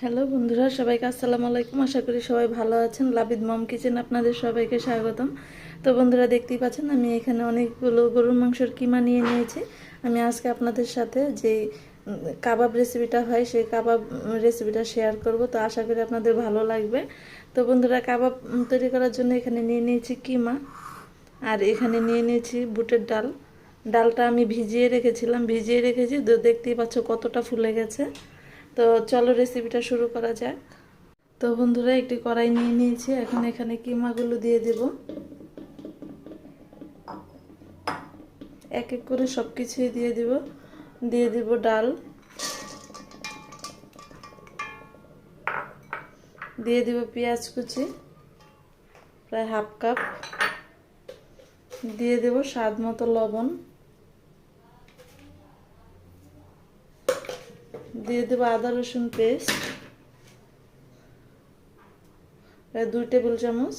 Hello বন্ধুরা, সবাইকে আসসালামু আলাইকুম। আশা করি সবাই ভালো আছেন। লাবিদ মম কিচেন আপনাদের সবাইকে স্বাগতম। তো বন্ধুরা, দেখতেই পাচ্ছেন আমি এখানে অনেকগুলো গরুর মাংসের কিমা নিয়ে নিয়েছি। আমি আজকে আপনাদের সাথে যে কাবাব রেসিপিটা হয় সেই কাবাব রেসিপিটা শেয়ার করব। তো আশা করি আপনাদের ভালো লাগবে। তো বন্ধুরা, কাবাব তৈরি করার জন্য এখানে নিয়ে নিয়েছি কিমা, আর এখানে নিয়ে নিয়েছি বুটের ডাল। ডালটা আমি ভিজিয়ে রেখেছি। তো দেখতেই পাচ্ছ কতটা ফুলে গেছে। তো চলো রেসিপিটা শুরু করা যাক। তো বন্ধুরা, একটি কড়াই নিয়ে নিয়েছি। এখন এখানে কিমাগুলো দিয়ে দেব। এক এক করে সব কিছুই দিয়ে দেব ডাল, দিয়ে দেব পেঁয়াজ কুচি প্রায় হাফ কাপ, দিয়ে দেব স্বাদ মতো লবণ, দিয়ে দেব আদা রসুন পেস্ট প্রায় 2 টেবিল চামচ,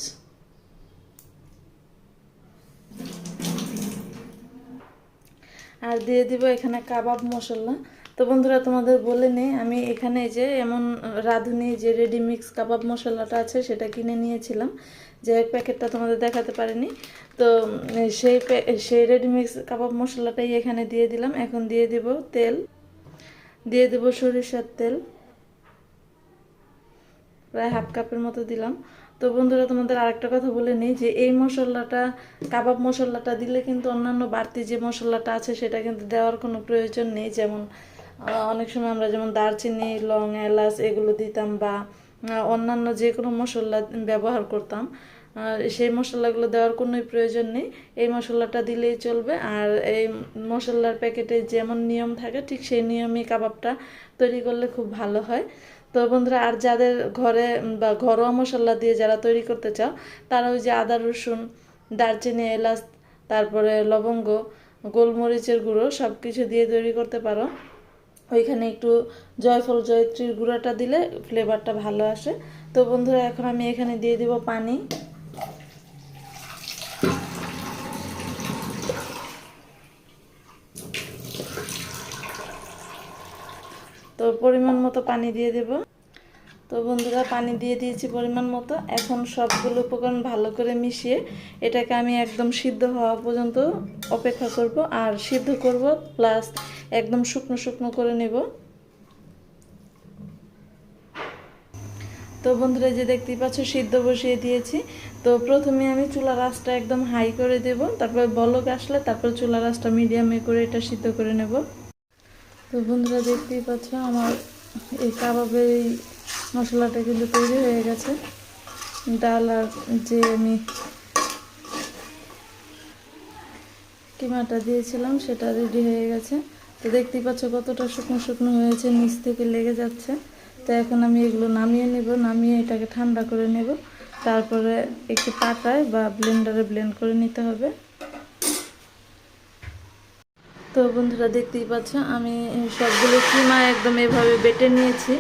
আর দিয়ে দিব এখানে কাবাব মশলা। তো বন্ধুরা, তোমাদের বলে নেই, আমি এখানে যে এমন রাঁধুনি যে রেডি মিক্স কাবাব মশলাটা আছে সেটা কিনে নিয়েছিলাম, যে এক প্যাকেটটা তোমাদের দেখাতে পারিনি। তো সেই রেডি মিক্স কাবাব মশলাটাই এখানে দিয়ে দিলাম। এখন দিয়ে দিব তেল, দিয়ে দেব সরিষার তেল প্রায় হাফ কাপের মতো দিলাম। তো বন্ধুরা, তোমাদের আরেকটা কথা বলে নিই, যে এই মশলাটা কাবাব মশলাটা দিলে কিন্তু অন্যান্য বাড়তি যে মশলাটা আছে সেটা কিন্তু দেওয়ার কোনো প্রয়োজন নেই। যেমন অনেক সময় আমরা যেমন দারচিনি, লং, এলাচ এগুলো দিতাম, বা অন্যান্য যে কোনো মশলা ব্যবহার করতাম, সেই মশলাগুলো দেওয়ার কোনোই প্রয়োজন নেই। এই মশলাটা দিলেই চলবে। আর এই মশলার প্যাকেটে যেমন নিয়ম থাকে ঠিক সেই নিয়মেই কাবাবটা তৈরি করলে খুব ভালো হয়। তো বন্ধুরা, আর যাদের ঘরে বা ঘরোয়া মশলা দিয়ে যারা তৈরি করতে চাও, তারা ওই যে আদা রসুন, দারচিনি, এলাচ, তারপরে লবঙ্গ, গোলমরিচের গুঁড়ো সব কিছু দিয়ে তৈরি করতে পারো। ওইখানে একটু জয়ফল জয়ত্রীর গুঁড়োটা দিলে ফ্লেভারটা ভালো আসে। তো বন্ধুরা, এখন আমি এখানে দিয়ে দিব পানি। তো পরিমাণ মতো পানি দিয়ে দেব। তো বন্ধুরা, পানি দিয়ে দিয়েছি পরিমাণ মতো। এখন সবগুলো উপকরণ ভালো করে মিশিয়ে এটাকে আমি একদম সিদ্ধ হওয়া পর্যন্ত অপেক্ষা করব, আর সিদ্ধ করব প্লাস একদম শুকনো শুকনো করে নেব। তো বন্ধুরা, যে দেখতেই পাচ্ছ সিদ্ধ বসিয়ে দিয়েছি। তো প্রথমে আমি চুলার আঁচটা একদম হাই করে দেব, তারপর বলক আসলে তারপর চুলার আঁচটা মিডিয়ামে করে এটা সিদ্ধ করে নেব। তো বন্ধুরা, দেখতেই পাচ্ছ আমার এই কাবাবের এই মশলাটা কিন্তু তৈরি হয়ে গেছে। ডাল আর যে আমি কিমাটা দিয়েছিলাম সেটা রেডি হয়ে গেছে। তো দেখতেই পাচ্ছ কতটা শুকনো শুকনো হয়েছে, নিচ থেকে লেগে যাচ্ছে। তো এখন আমি এগুলো নামিয়ে নেব, নামিয়ে এটাকে ঠান্ডা করে নেব। তারপরে একটু পাটায় বা ব্লেন্ডারে ব্লেন্ড করে নিতে হবে। তো বন্ধুরা, দেখতেই পাচ্ছ আমি সবগুলো কিমা একদম এভাবে বেটে নিয়েছি,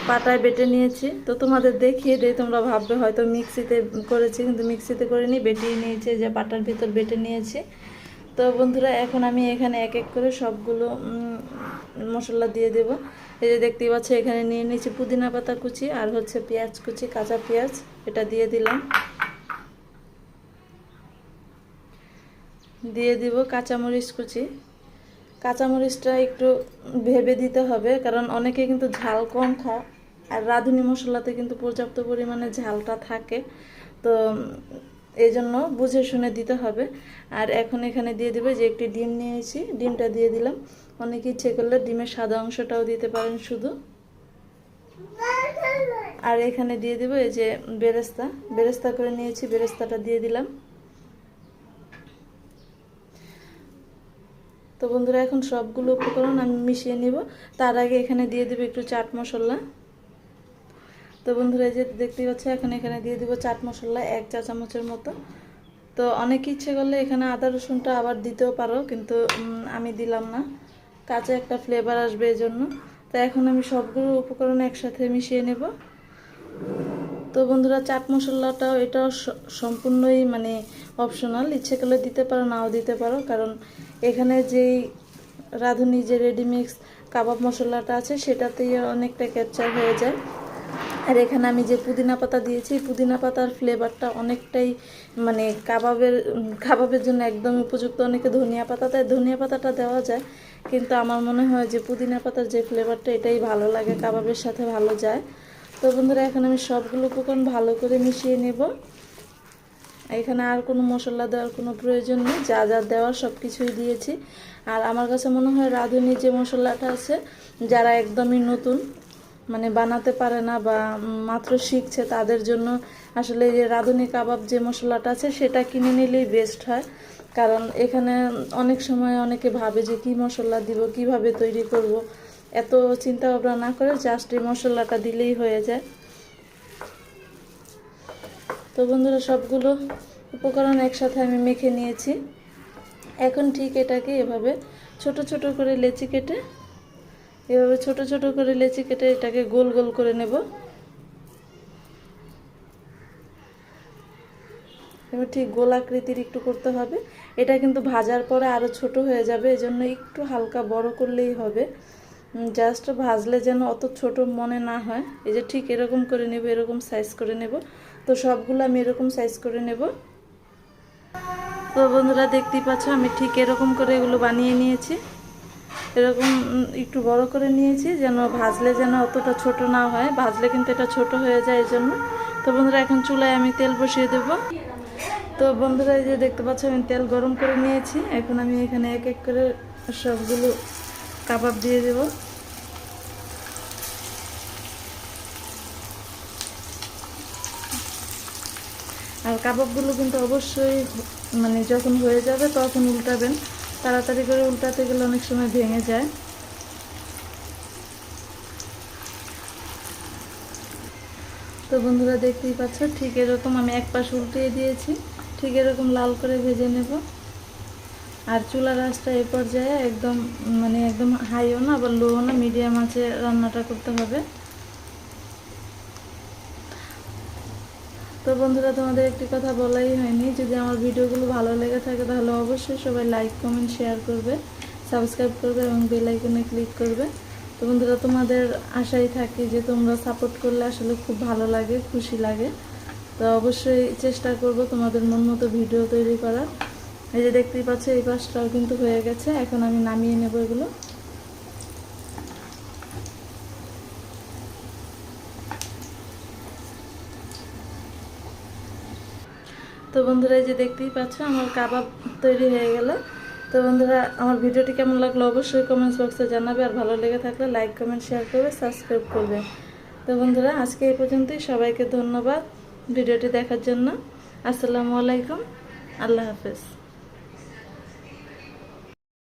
পাটায় বেটে নিয়েছি। তো তোমাদের দেখিয়ে দিই, তোমরা ভাববে হয়তো মিক্সিতে করেছি, কিন্তু মিক্সিতে করিনি, বেটিয়ে নিয়েছি, যে পাটার ভিতর বেটে নিয়েছি। তো বন্ধুরা, এখন আমি এখানে এক এক করে সবগুলো মশলা দিয়ে দেব। এই যে দেখতেই পাচ্ছ এখানে নিয়ে নিয়েছি পুদিনা পাতা কুচি, আর হচ্ছে পেঁয়াজ কুচি, কাঁচা পেঁয়াজ, এটা দিয়ে দিলাম। দিয়ে দিব কাঁচামরিচ কুচি। কাঁচামরিচটা একটু ভেবে দিতে হবে, কারণ অনেকে কিন্তু ঝাল কম খায়, আর রাঁধুনি মশলাতে কিন্তু পর্যাপ্ত পরিমাণে ঝালটা থাকে। তো এই জন্য বুঝে শুনে দিতে হবে। আর এখন এখানে দিয়ে দেবে যে একটি ডিম নিয়েছি, ডিমটা দিয়ে দিলাম। অনেকে ইচ্ছে করলে ডিমের সাদা অংশটাও দিতে পারেন শুধু। আর এখানে দিয়ে দেবো এই যে বেরেস্তা, বেরেস্তা করে নিয়েছি, বেরেস্তাটা দিয়ে দিলাম। তো বন্ধুরা, এখন সবগুলো উপকরণ আমি মিশিয়ে নিব। তার আগে এখানে দিয়ে দেবো একটু চাট মশলা। তো বন্ধুরা, এই যে দেখতে পাচ্ছ এখন এখানে দিয়ে দিব চাট মশলা 1 চা চামচের মতো। তো অনেক ইচ্ছে করলে এখানে আদা রসুনটা আবার দিতেও পারো, কিন্তু আমি দিলাম না, কাঁচা একটা ফ্লেভার আসবে এই জন্য। তো এখন আমি সবগুলো উপকরণ একসাথে মিশিয়ে নেব। তো বন্ধুরা, চাট মশলাটাও এটাও সম্পূর্ণই মানে অপশনাল, ইচ্ছে করলে দিতে পারো, নাও দিতে পারো, কারণ এখানে যেই রাঁধুনি যে রেডি মিক্স কাবাব মশলাটা আছে সেটাতেই অনেকটা ক্যাপচার হয়ে যায়। আর এখানে আমি যে পুদিনা পাতা দিয়েছি, পুদিনা পাতার ফ্লেভারটা অনেকটাই মানে কাবাবের জন্য একদম উপযুক্ত। অনেকে ধনিয়া পাতা দেয়, ধনিয়া পাতাটা দেওয়া যায়, কিন্তু আমার মনে হয় যে পুদিনা পাতার যে ফ্লেভারটা এটাই ভালো লাগে, কাবাবের সাথে ভালো যায়। তো বন্ধুরা এখন আমি সবগুলো উপকরণ ভালো করে মিশিয়ে নেব। এখানে আর কোনো মশলা দেওয়ার কোনো প্রয়োজন নেই, যা যা দেওয়ার সব কিছুই দিয়েছি। আর আমার কাছে মনে হয় রাঁধুনি যে মশলাটা আছে, যারা একদমই নতুন মানে বানাতে পারে না বা মাত্র শিখছে, তাদের জন্য আসলে যে রাঁধুনি কাবাব যে মশলাটা আছে সেটা কিনে নিলেই বেস্ট হয়। কারণ এখানে অনেক সময় অনেকে ভাবে যে কী মশলা দিব, কিভাবে তৈরি করব, এত চিন্তা ভাবনা না করে জাস্ট এই মশলাটা দিলেই হয়ে যায়। তো বন্ধুরা সবগুলো উপকরণ একসাথে আমি মেখে নিয়েছি। এখন ঠিক এটাকে এভাবে ছোট ছোট করে লেচি কেটে এটাকে গোল গোল করে নেব। এবার ঠিক গোল আকৃতির একটু করতে হবে। এটা কিন্তু ভাজার পরে আরও ছোট হয়ে যাবে, এজন্য একটু হালকা বড় করলেই হবে। জাস্ট ভাজলে যেন অত ছোট মনে না হয়। এই যে ঠিক এরকম করে নেব, এরকম সাইজ করে নেব। তো সবগুলো আমি এরকম সাইজ করে নেব। তো বন্ধুরা দেখতেই পাচ্ছ আমি ঠিক এরকম করে এগুলো বানিয়ে নিয়েছি। এরকম একটু বড় করে নিয়েছি, যেন ভাজলে যেন অতটা ছোট না হয়, ভাজলে কিন্তু এটা ছোট হয়ে যায় এই জন্য। তো বন্ধুরা এখন চুলায় আমি তেল বসিয়ে দেব। তো বন্ধুরা এই যে দেখতে পাচ্ছ আমি তেল গরম করে নিয়েছি। এখন আমি এখানে এক এক করে সবগুলো কাবাব দিয়ে দেব। আর কাবাবগুলো কিন্তু অবশ্যই মানে যখন হয়ে যাবে তখন উল্টাবেন, তাড়াতাড়ি করে উল্টাতে গেলে অনেক সময় ভেঙে যায়। তো বন্ধুরা দেখতেই পাচ্ছ ঠিক এরকম আমি এক পাশ উল্টিয়ে দিয়েছি, ঠিক এরকম লাল করে ভেজে নেব। আর চুলার আঁচটা এ পর্যায়ে একদম মানে একদম হাইও না আবার লোও না, মিডিয়াম আঁচে রান্নাটা করতে হবে। তো বন্ধুরা তোমাদের একটি কথা বলাই হয়নি, যদি আমার ভিডিওগুলো ভালো লেগে থাকে তাহলে অবশ্যই সবাই লাইক কমেন্ট শেয়ার করবে, সাবস্ক্রাইব করবে এবং বেল আইকনে ক্লিক করবে। তো বন্ধুরা তোমাদের আশাই থাকি যে তোমরা সাপোর্ট করলে আসলে খুব ভালো লাগে, খুশি লাগে। তো অবশ্যই চেষ্টা করব তোমাদের মন মতো ভিডিও তৈরি করার। এই যে দেখতেই পাচ্ছ এই পাশটাও কিন্তু হয়ে গেছে, এখন আমি নামিয়ে নেব এগুলো। তো বন্ধুরা এই যে দেখতেই পাচ্ছ আমার কাবাব তৈরি হয়ে গেল। তো বন্ধুরা আমার ভিডিওটি কেমন লাগলো অবশ্যই কমেন্টস বক্সে জানাবে, আর ভালো লেগে থাকলে লাইক কমেন্ট শেয়ার করবে, সাবস্ক্রাইব করবে। তো বন্ধুরা আজকে এই পর্যন্তই, সবাইকে ধন্যবাদ ভিডিওটি দেখার জন্য। আসসালামু আলাইকুম, আল্লাহ হাফেজ।